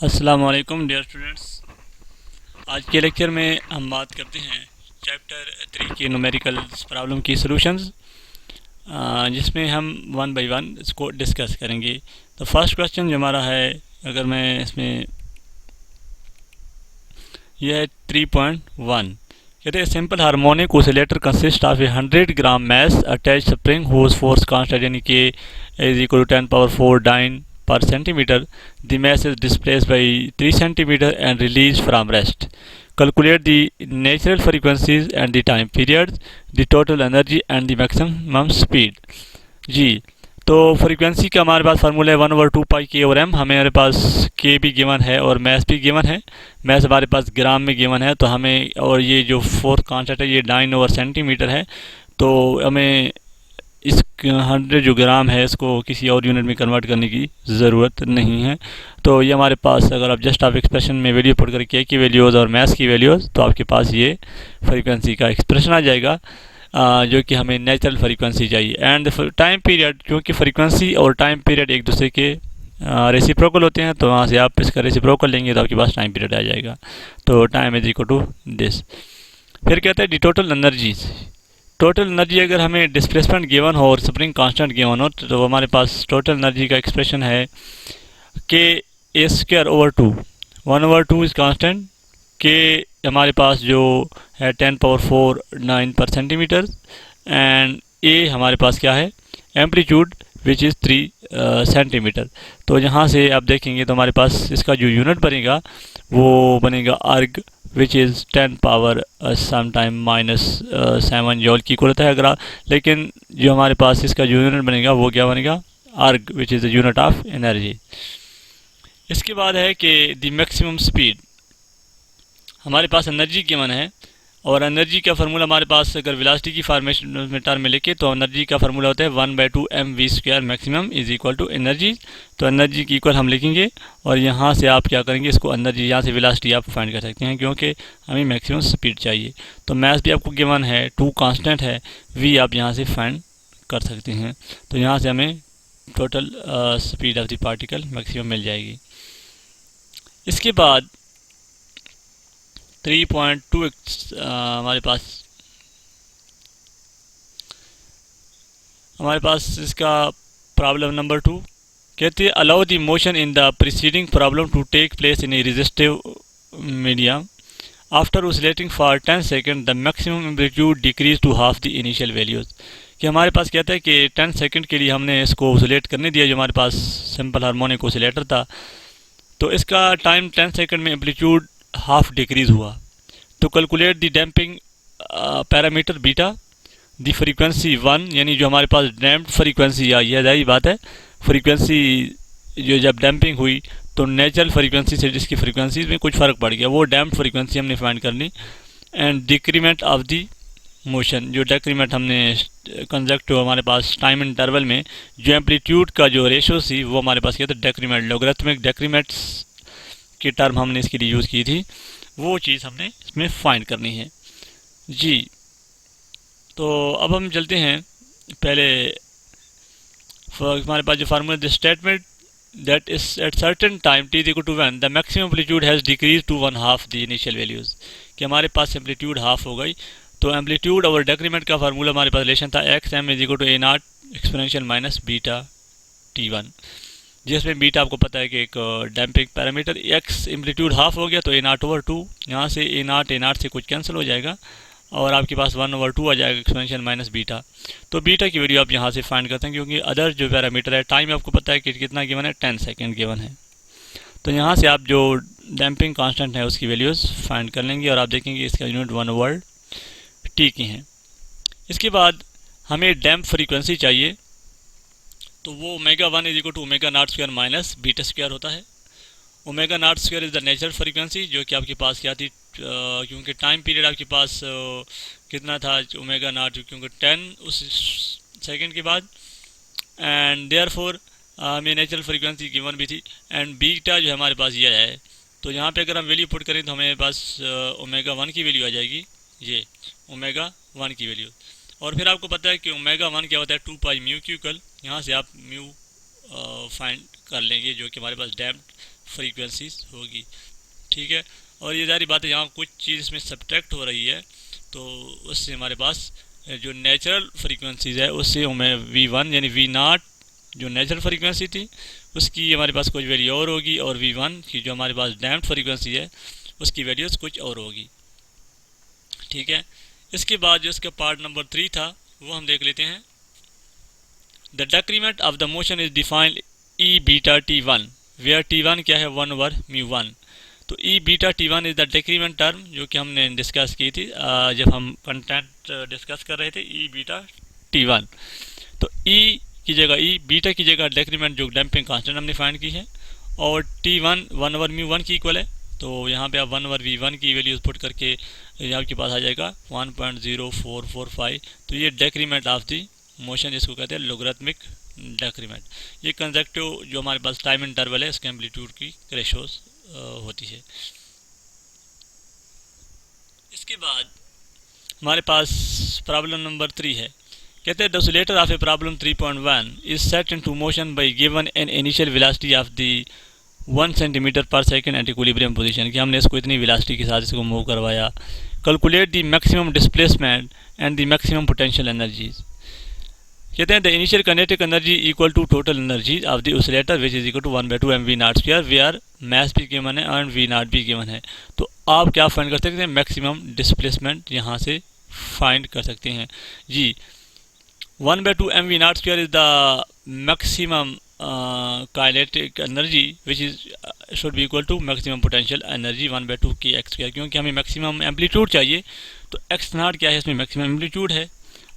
अस्सलाम वालेकुम dear students. आज के लेक्चर में हम बात करते हैं चैप्टर 3 के न्यूमेरिकल प्रॉब्लम की सॉल्यूशंस, जिसमें हम वन बाय वन इसको डिस्कस करेंगे। तो फर्स्ट क्वेश्चन जो हमारा है, अगर मैं इसमें यह है 3.1। कहते हैं simple harmonic oscillator consist of a 100 gram mass attach spring whose force constant यानी k is equal to 10⁴ dyne per centimeter. The mass is displaced by 3 centimeter and released from rest. Calculate the natural frequencies and the time periods, the total energy and the maximum speed. जी, तो frequency का हमारे पास formula है 1/2 पाई के और M. हमें हमारे पास के भी गिवन है और मैस भी गिवन है। मैस हमारे पास ग्राम में गिवन है, तो हमें, और ये जो फोर्थ कांस्टेंट है ये डाइन ओवर सेंटीमीटर है, तो हमें इस 100 जो ग्राम है इसको किसी और यूनिट में कन्वर्ट करने की ज़रूरत नहीं है। तो ये हमारे पास, अगर आप जस्ट आप एक्सप्रेशन में वैल्यू पुट करके के की वैल्यूज़ और मैस की वैल्यूज़, तो आपके पास ये फ्रीक्वेंसी का एक्सप्रेशन आ जाएगा, जो कि हमें नेचुरल फ्रीक्वेंसी चाहिए। एंड टाइम पीरियड, क्योंकि फ्रीक्वेंसी और टाइम पीरियड एक दूसरे के रेसिप्रोकल होते हैं, तो वहाँ से आप इसका रेसिप्रोकल लेंगे तो आपके पास टाइम पीरियड आ जाएगा। तो time is equal to this. फिर कहते हैं the total energies. Total energy अगर हमें डिस्प्लेसमेंट गिवन हो और स्प्रिंग कांस्टेंट गिवन हो, तो हमारे पास टोटल एनर्जी का एक्सप्रेशन है के ए स्क्वायर ओवर 2। 1/2 इज कांस्टेंट, के हमारे पास जो है 10⁴ 9 पर सेंटीमीटर, एंड ए हमारे पास क्या है, एम्पलीट्यूड विच इज़ 3 सेंटीमीटर। तो यहाँ से आप देखेंगे तो हमारे पास इसका जो यूनिट बनेगा वो बनेगा अर्ग, विच इज़ 10 पावर समटाइम -7 जॉल की इक्वल होता है। अगर लेकिन जो हमारे पास इसका जो यूनिट बनेगा वो क्या बनेगा, अर्ग, which is the unit of energy. इसके बाद है कि द मैक्सिमम स्पीड। हमारे पास एनर्जी गिवन है, और एनर्जी का फार्मूला हमारे पास, अगर वेलोसिटी की फॉर्मेशन में टर्म में लेके, तो एनर्जी का फार्मूला होता है 1/2 mv² maximum is equal to energy. तो एनर्जी की इक्वल हम लिखेंगे, और यहाँ से आप क्या करेंगे, इसको एनर्जी, यहाँ से वेलोसिटी आप फाइंड कर सकते हैं, क्योंकि हमें मैक्सिमम स्पीड चाहिए। तो मैस भी आपको गिवन है, 2 कांस्टेंट है, v आप यहाँ से फाइंड कर सकते हैं। तो यहाँ से हमें total speed of the particle maximum मिल जाएगी। इसके बाद 3.2 हमारे पास इसका प्रॉब्लम नंबर 2 कहती है allow the motion in the preceding problem to take place in a resistive medium after oscillating for 10 second the maximum amplitude decrease to half the initial values. कि हमारे पास कहता है कि 10 सेकेंड के लिए हमने इसको ओसिलेट करने दिया, जो हमारे पास सिंपल हार्मोनिक ओसिलेटर था, तो इसका टाइम 10 सेकेंड में एम्पलीट्यूड हाफ डिक्रीज हुआ। तो calculate the damping parameter beta, the frequency 1, यानी जो हमारे पास डैम्प्ड फ्रीक्वेंसी आई है, यही बात है, फ्रीक्वेंसी जो जब डैम्पिंग हुई तो नेचुरल फ्रीक्वेंसी से जिसकी फ्रीक्वेंसी में कुछ फ़र्क पड़ गया, वो डैम्प्ड फ्रीक्वेंसी हमने फाइंड करनी। And decrement of the motion, जो डिक्रीमेंट हमने कंजक्टिव हमारे पास टाइम इंटरवल में जो एम्पलीट्यूड का जो रेशो थी, वो हमारे पास क्या था, डेक्रीमेंट, लॉगरिथमिक डेक्रीमेंट्स की टर्म हमने इसके लिए यूज़ की थी, वो चीज़ हमने इसमें फाइंड करनी है जी। तो अब हम चलते हैं पहले, हमारे पास जो formula the statement that is at certain time t equal to 1 the maximum amplitude has decrease to 1/2 the initial values. कि हमारे पास एम्पलीट्यूड हाफ हो गई, तो एम्पलीट्यूड और डेक्रीमेंट का फार्मूला हमारे पास रिलेशन था xm is equal to a0 exponential minus beta t1, जिसमें बीटा आपको पता है कि एक damping parameter, x amplitude half हो गया तो a0/2, यहाँ से a0 से कुछ कैंसिल हो जाएगा और आपके पास 1/2 आ जाएगा एक्सपोनेंशियल माइनस बीटा। तो बीटा की वैल्यू आप यहाँ से फाइंड करते हैं, क्योंकि अदर जो पैरामीटर है, टाइम आपको पता है कि कितना गिवन है, 10 सेकेंड गिवन है। तो यहाँ से आप जो डैम्पिंग कांस्टेंट है उसकी वैल्यूज़ फाइंड कर लेंगे, और आप देखेंगे इसका यूनिट 1/t की हैं। इसके बाद हमें डैम्प फ्रीक्वेंसी चाहिए, तो वो ω1 is equal to ω0² minus beta square होता है। ω0² इज़ द नेचुरल फ्रीक्वेंसी, जो कि आपके पास क्या थी, क्योंकि टाइम पीरियड आपके पास कितना था, ω0, क्योंकि 10 उस सेकंड के बाद, एंड देयरफॉर हमें नेचुरल फ्रीक्वेंसी गिवन भी थी, एंड बीटा जो हमारे पास ये है। तो यहाँ पे अगर हम वैल्यू पुट करें तो हमें पास ω1 की वैल्यू आ जाएगी, ये ω1 की वैल्यू। और फिर आपको पता है कि ω1 क्या होता है, 2 पाई म्यू क्यू कल, यहाँ से आप म्यू फाइंड कर लेंगे जो कि हमारे पास डैम्प्ड फ्रीक्वेंसीज होगी। ठीक है, और ये सारी बातें यहाँ कुछ चीज़ इसमें सब्ट्रैक्ट हो रही है, तो उससे हमारे पास जो नेचुरल फ्रीक्वेंसीज है उससे हमें V1 यानी V0 जो नेचुरल फ्रीक्वेंसी थी उसकी हमारे पास कुछ वैल्यू और होगी, और V1 की जो हमारे पास डैम्प्ड फ्रीक्वेंसी है उसकी वैल्यूज़ कुछ और होगी। ठीक है, इसके बाद जो इसका पार्ट नंबर 3 था वो हम देख लेते हैं। The decrement of the motion is defined e beta T1 where T1 क्या है 1/μ1। तो e beta T1 is the decrement term जो कि हमने डिस्कस की थी जब हम कंटेंट डिस्कस कर रहे थे ई बीटा T1। तो ई की जगह ई बीटा की जगह डेक्रीमेंट जो डैम्पिंग कांस्टेंट हमने फाइंड की है, और T1 1/μ1 की इक्वल है। तो यहाँ पे आप 1/v1 की वैल्यूज पुट करके आपके पास आ जाएगा 1.0445। तो ये डेक्रीमेंट ऑफ दी मोशन जिसको कहते हैं लोगरिथमिक डेक्रीमेंट। ये कंसेक्टिव जो हमारे पास टाइम इंटरवल है इसके एम्पलीट्यूड की रेशोज होती है। इसके बाद हमारे पास प्रॉब्लम नंबर 3 है। कहते हैं the oscillator of a problem 3.1 is set into motion bye given an initial velocity of the 1 centimetre per second at equilibrium position, कि हमने इसको इतनी वेलोसिटी के साथ इसको मूव करवाया। Calculate the maximum displacement and the maximum potential energies. कहते हैं the initial kinetic energy equal to total energy of the oscillator which is equal to 1/2 mv0² where mass भी गिवन है एंड v0 भी given है। तो आप क्या find कर सकते हैं, मैक्सिमम डिस्प्लेसमेंट यहाँ से फाइंड कर सकते हैं जी। 1/2 mv0² is the maximum kinetic energy which is should be equal to maximum potential energy 1/2 kx², क्योंकि हमें मैक्सिमम एम्पलीट्यूड चाहिए। तो x0 क्या है, इसमें मैक्सिमम एम्पलीट्यूड है।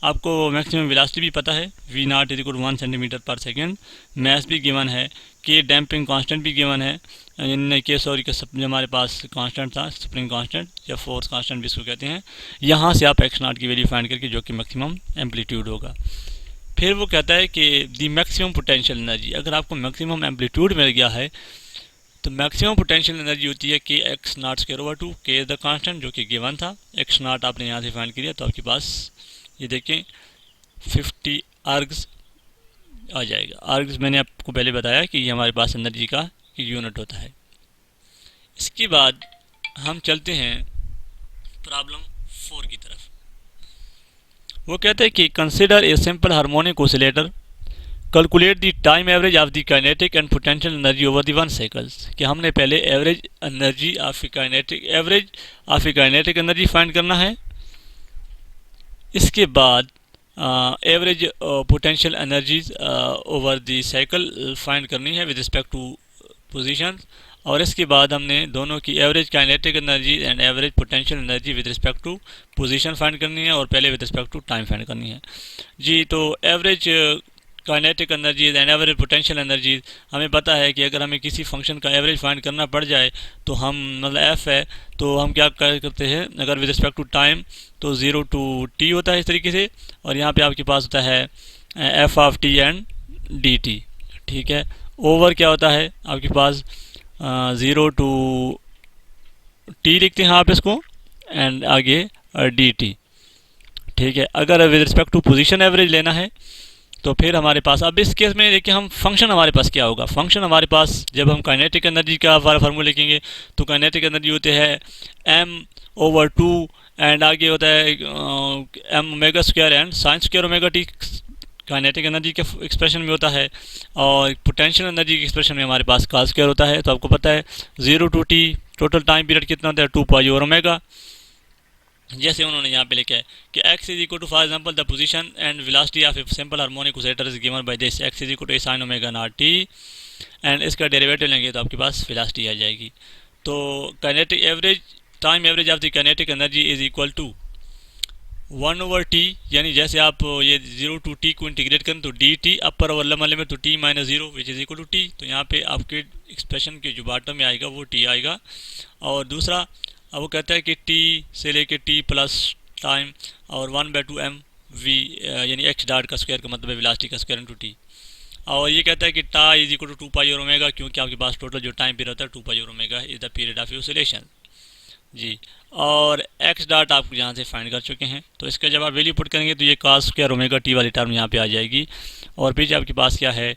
आपको मैक्सिमम वेलोसिटी भी पता है v0 is equal to 1 centimetre per second, mass भी गिवन है, के डैम्पिंग कांस्टेंट भी गिवन है, इन केस और जो हमारे पास कांस्टेंट था स्प्रिंग कांस्टेंट या फोर्स कांस्टेंट भी इसको कहते हैं। यहाँ से आप x0 की वैल्यू फाइंड करके जो कि मैक्सिमम एम्पलीट्यूड होगा। फिर वो कहता है कि दी मैक्सिमम पोटेंशियल एनर्जी, अगर आपको मैक्सिमम एम्पलीट्यूड मिल गया है तो मैक्सिमम पोटेंशियल एनर्जी होती है कि x0²/2, के इज द कांस्टेंट जो कि गिवन था, x0 आपने यहाँ से फाइंड किया तो आपके पास ये देखें 50 अर्ग्स आ जाएगा। अर्ग्स मैंने आपको पहले बताया कि ये हमारे पास एनर्जी का यूनिट होता है। इसके बाद हम चलते हैं प्रॉब्लम 4 की तरफ। वो कहते हैं कि consider a simple harmonic oscillator, calculate the time average of the kinetic and potential energy over the 1 cycles, कि हमने पहले average energy of kinetic energy find करना है। इसके बाद average potential energies over the cycle find करनी है with respect to position, और इसके बाद हमने दोनों की average kinetic energy and average potential energy with respect to position find करनी है, और पहले with respect to time find करनी है जी। तो average kinetic energies and average potential energies हमें पता है कि अगर हमें किसी फंक्शन का एवरेज फाइंड करना पड़ जाए तो हम मतलब एफ है तो हम क्या करते हैं, अगर विद रिस्पेक्ट टू टाइम तो 0 to t होता है इस तरीके से, और यहाँ पे आपके पास होता है F of T and D T. ठीक है, ओवर क्या होता है आपके पास 0 to t लिखते हैं आप इसको, एंड आगे डी टी। ठीक है, अगर with respect to position average लेना है तो फिर हमारे पास अब इस केस में देखिए हम फंक्शन हमारे पास क्या होगा। फंक्शन हमारे पास जब हम काइनेटिक एनर्जी का फार्मूला लिखेंगे तो काइनेटिक एनर्जी होते हैं m/2 एंड आगे होता है m⍵² and sin²ω_t kinetic energy के एक्सप्रेशन में होता है, और पोटेंशियल एनर्जी के एक्सप्रेशन में हमारे पास cos² होता है। तो आपको पता है 0 to t total time period कितना होता है 2π/ω। जैसे उन्होंने यहाँ पे लिखा है कि x is equal to for example the position and velocity of a simple harmonic oscillator is given by this x is equal टू a sin ω0t, एंड इसका डेरिवेटिव लेंगे तो आपके पास वेलोसिटी आ जाएगी। तो kinetic average time average of the kinetic energy is equal to 1/t, यानी जैसे आप ये 0 to t को इंटीग्रेट करें तो dt अपर और लोअर लिमिट तो t - 0 which is equal to t। तो यहाँ पे आपके एक्सप्रेशन के जो बॉटम में आएगा वो t आएगा। और दूसरा अब वो कहता है कि t से लेके t प्लस टाइम और 1/2 mv यानी x डॉट का स्क्वायर का मतलब है वेलोसिटी का स्क्वायर इनटू t। और ये कहता है कि टा इज इक्वल टू 2π/ω, क्योंकि आपके पास टोटल जो टाइम पीरियड होता है 2π/ω is the period of oscillation जी। और x डॉट आप यहाँ से फाइंड कर चुके हैं, तो इसका जब आप वैल्यू पुट करेंगे तो ये cos² ω t वाली टर्म यहाँ पे आ जाएगी। और फिर आपके पास क्या है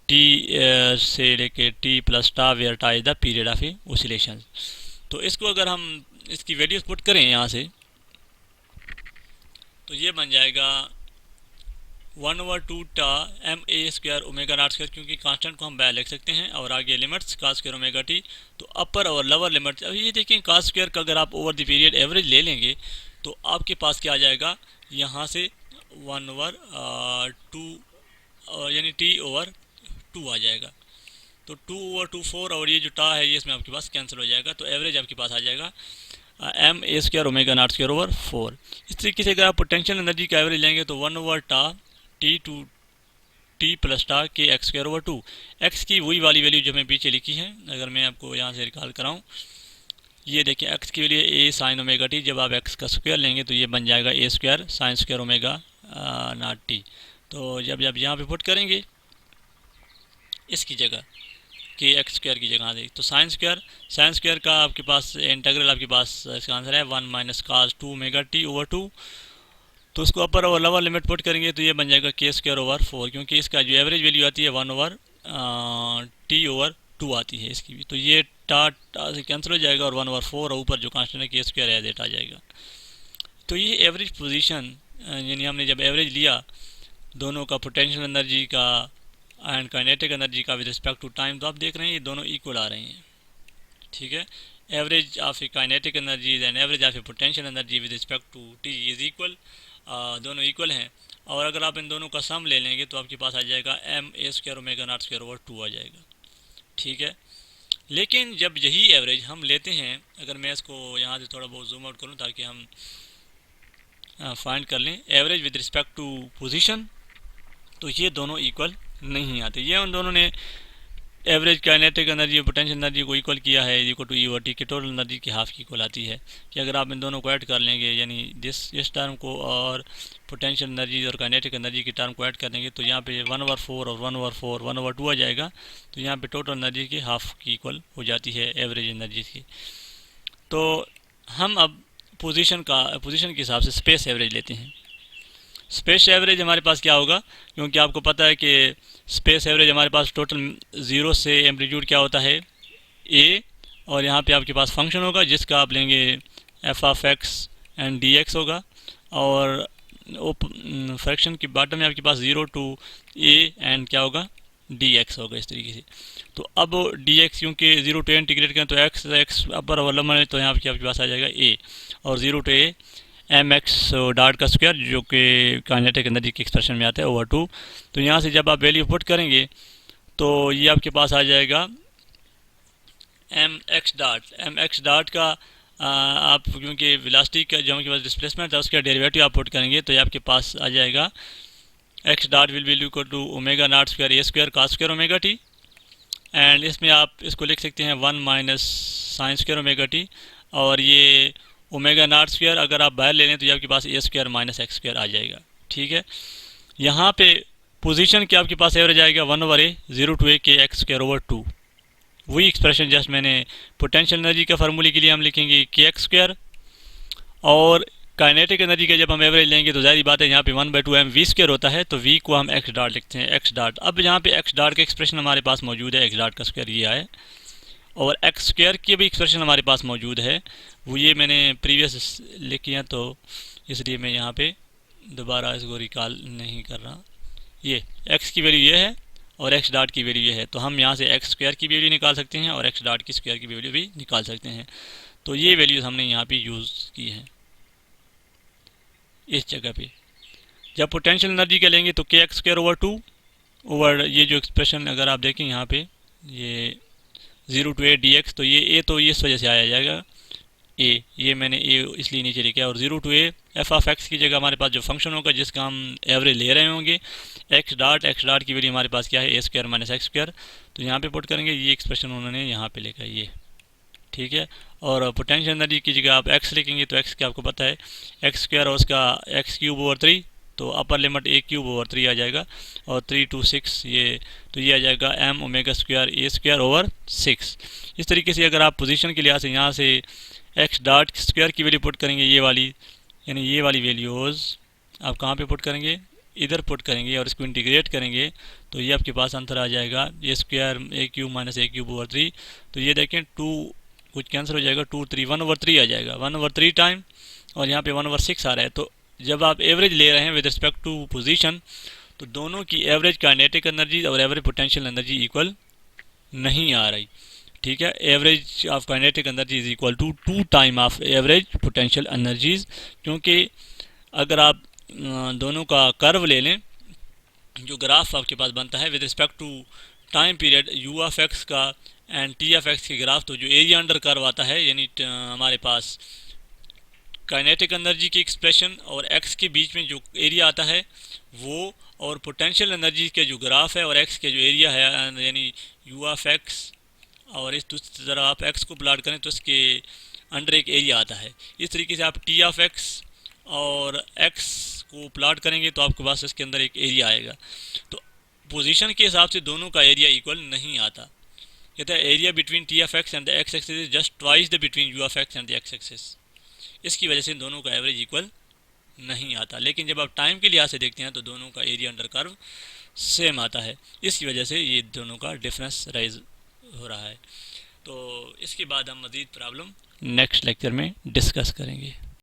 से लेके टी प्लस टा वेयर टा is the period of A oscillation. तो इसको अगर हम इसकी वैल्यूज पुट करें यहाँ से तो ये बन जाएगा 1/2 टा एम ए स्क्वायर ओमेगा नॉट स्क्वायर, क्योंकि कांस्टेंट को हम बाहर लिख सकते हैं, और आगे limits cos square omega t. तो अपर और लोअर लिमिट्स, अब ये देखिए कास स्क्वायर का अगर आप ओवर द पीरियड एवरेज ले लेंगे तो आपके पास क्या आ जाएगा, यहाँ से 1/2 यानी टी ओवर 2 आ जाएगा। तो 2/2 4, और ये जो टा है ये इसमें आपके पास कैंसिल हो जाएगा, तो एवरेज आपके पास आ जाएगा M A square omega naught square over 4। इस तरीके से अगर आप पोटेंशियल एनर्जी का एवरेज लेंगे तो 1/टा टी टू टी प्लस टा के एक्स स्क्वायर ओवर 2। एक्स की वही वाली वैल्यू जो हमें पीछे लिखी है, अगर मैं आपको यहाँ से रिकॉल कराऊँ, ये देखिए एक्स की वैल्यू ए साइन ओमेगा टी, जब आप एक्स का स्क्वायर लेंगे तो ये बन जाएगा a square sine square omega naught t. तो जब जब यहाँ पे पुट करेंगे इसकी जगह के एक्स स्क्वायर की जगह आ जाएगी, तो साइन स्क्वायर का आपके पास इंटीग्रल आपके पास इसका आंसर है 1 minus cos 2 omega T over 2। तो उसको अपर और लोअर लिमिट पुट करेंगे तो ये बन जाएगा के स्क्वायर ओवर 4, क्योंकि इसका जो एवरेज वैल्यू आती है 1/टी ओवर 2 आती है इसकी भी। तो ये टा से कैंसिल हो जाएगा और 1/4 और ऊपर जो कांस्टेंट है के स्क्वायर है डेट आ जाएगा। तो ये एवरेज पोजीशन, यानी हमने जब एवरेज लिया दोनों का, पोटेंशियल एनर्जी का एंड काइनेटिक एनर्जी का विद रिस्पेक्ट टू टाइम, तो आप देख रहे हैं ये दोनों इक्वल आ रहे हैं। ठीक है, average of a kinetic energy and average of a potential energy with respect to T is equal, दोनों इक्वल हैं। और अगर आप इन दोनों का सम ले लेंगे तो आपके पास आ जाएगा M A square omega naught square over 2 आ जाएगा। ठीक है, लेकिन जब यही एवरेज हम लेते हैं, अगर मैं इसको यहाँ से थोड़ा बहुत जूम आउट करूँ ताकि हम फाइंड कर लें average with respect to position, तो ये दोनों इक्वल नहीं आते। ये उन दोनों ने एवरेज काइनेटिक एनर्जी और पोटेंशियल एनर्जी को इक्वल किया है, equal to E over T के टोटल एनर्जी की हाफ की इक्वल आती है। कि अगर आप इन दोनों को ऐड कर लेंगे, यानी इस टर्म को और पोटेंशियल एनर्जी और काइनेटिक एनर्जी की टर्म को ऐड कर देंगे, तो यहाँ पे 1/4 और 1/4 1/2 आ जाएगा। तो यहाँ पे टोटल एनर्जी की हाफ की इक्वल हो जाती है एवरेज एनर्जी की। तो हम अब पोजीशन के हिसाब से स्पेस एवरेज लेते हैं। स्पेस एवरेज हमारे पास क्या होगा, क्योंकि आपको पता है कि स्पेस एवरेज हमारे पास टोटल 0 से एम्पलीट्यूड क्या होता है ए, और यहाँ पे आपके पास फंक्शन होगा जिसका आप लेंगे F of x and D x होगा, और फ्रैक्शन की बॉटम में आपके पास 0 टू ए एंड क्या होगा डी एक्स होगा इस तरीके से। तो अब डी एक्स क्योंकि 0 टू ए इंटीग्रेट करें तो एक्स अपर और लम्बा है, तो यहाँ पे आपके पास आ जाएगा ए, और 0 to A M X dot का स्क्वायर जो कि काइनेटिक एनर्जी की एक्सप्रेशन में आता है ओवर 2। तो यहाँ से जब आप वैल्यू पुट करेंगे तो ये आपके पास आ जाएगा एम एक्स डॉट का आप क्योंकि वेलोसिटी का जो हमारे पास डिस्प्लेसमेंट है उसका डेरिवेटिव आप पुट करेंगे तो ये आपके पास आ जाएगा X dot will be equal to omega naught square A square cos square omega T, and इसमें आप इसको लिख सकते हैं 1 minus sine square omega T, और ये ओमेगा नॉट स्क्वायर अगर आप बाहर ले लें तो ये आपके पास ए स्क्वायर माइनस एक्स स्क्वायर आ जाएगा। ठीक है, यहाँ पे पोजीशन के आपके पास एवरेज आएगा 1/a 0 टू ए के एक्स स्क्वायर ओवर 2। वही एक्सप्रेशन जस्ट मैंने पोटेंशियल एनर्जी का फार्मूले के लिए हम लिखेंगे के एक्स स्क्वायर, और काइनेटिक एनर्जी का जब हम एवरेज लेंगे तो जाहिर बात है यहाँ पे 1/2 एम वी स्क्वायर होता है, तो वी को हम एक्स डॉट लिखते हैं एक्स डॉट। अब यहाँ पे एक्स डॉट का एक्सप्रेशन हमारे पास मौजूद है, एक्स डॉट का स्क्वायर ये आए, और एक्स स्क्वायर की भी एक्सप्रेशन हमारे पास मौजूद है, वो ये मैंने प्रीवियस लिखी है, तो इसलिए मैं यहाँ पे दोबारा इसको रिकॉल नहीं कर रहा। ये एक्स की वैल्यू ये है और एक्स डॉट की वैल्यू ये है, तो हम यहाँ से एक्स स्क्वायर की वैल्यू निकाल सकते हैं और एक्स डॉट की स्क्वायर की वैल्यू भी निकाल सकते हैं। तो ये वैल्यूज़ हमने यहाँ पे यूज़ की हैं इस जगह पे। जब पोटेंशियल एनर्जी का लेंगे तो के एक्स स्क्वायर ओवर 2 ओवर ये जो एक्सप्रेशन अगर आप देखें यहाँ पे ये 0 टू ए डी एक्स, तो ये ए तो इस वजह से आया जाएगा ए, ये मैंने ए इसलिए नीचे लिखा है, और 0 to A F of X की जगह हमारे पास जो फंक्शन होगा जिसका हम एवरेज ले रहे होंगे एक्स डॉट की वैल्यू हमारे पास क्या है ए स्क्वायर माइनस एक्स स्क्वायर, तो यहाँ पे पुट करेंगे ये एक्सप्रेशन उन्होंने यहाँ पे लिखा है ये। ठीक है, और पोटेंशियल एनर्जी की जगह आप एक्स लिखेंगे तो एक्स क्या आपको पता है एक्स स्क्वायर और उसका एक्स क्यूब ओवर 3, तो अपर लिमिट ए क्यूब ओवर 3 आ जाएगा, और 3 to 6 ये, तो ये आ जाएगा M omega square A square over 6। इस तरीके से अगर आप पोजीशन के लिहाज से यहाँ से एक्स डॉट स्क्वायर की वैल्यू पुट करेंगे ये वाली, यानी ये वाली वैल्यूज़ आप कहाँ पे पुट करेंगे इधर पुट करेंगे और इसको इंटीग्रेट करेंगे तो ये आपके पास आंसर आ जाएगा a square A cube minus A cube over 3। तो ये देखें 2 कुछ कैंसिल हो जाएगा, 2 3 1/3 आ जाएगा, 1/3 टाइम और यहाँ पे 1/6 आ रहा है। तो जब आप एवरेज ले रहे हैं विद रिस्पेक्ट टू पोजीशन तो दोनों की एवरेज काइनेटिक एनर्जी और एवरेज पोटेंशियल एनर्जी इक्वल नहीं आ रही। ठीक है, average of kinetic energy is equal to 2 time of average potential energies. क्योंकि अगर आप दोनों का कर्व ले लें, जो ग्राफ आपके पास बनता है with respect to time period U of X का एंड टी ऑफ एक्स के ग्राफ, तो जो एरिया अंडर कर्व आता है यानी हमारे पास काइनेटिक एनर्जी की एक्सप्रेशन और एक्स के बीच में जो एरिया आता है वो, और पोटेंशियल एनर्जी के जो ग्राफ है और एक्स के जो एरिया है यानी यू ऑफ एक्स, और इस दूसरी तरह आप एक्स को प्लाट करें तो इसके अंडर एक एरिया आता है। इस तरीके से आप टी ऑफ एक्स और एक्स को प्लाट करेंगे तो आपके पास इसके अंदर एक एरिया आएगा। तो पोजीशन के हिसाब से दोनों का एरिया इक्वल नहीं आता। कहता है area between T of x and the x axis is just twice the between you of x and the x axis. इसकी वजह से दोनों का एवरेज इक्वल नहीं आता। लेकिन जब आप टाइम के लिहाज से देखते हैं तो दोनों का एरिया अंडर कर्व सेम आता है, इसकी वजह से ये दोनों का डिफरेंस राइज हो रहा है। तो इसके बाद हम मज़ीद प्रॉब्लम नेक्स्ट लेक्चर में डिस्कस करेंगे।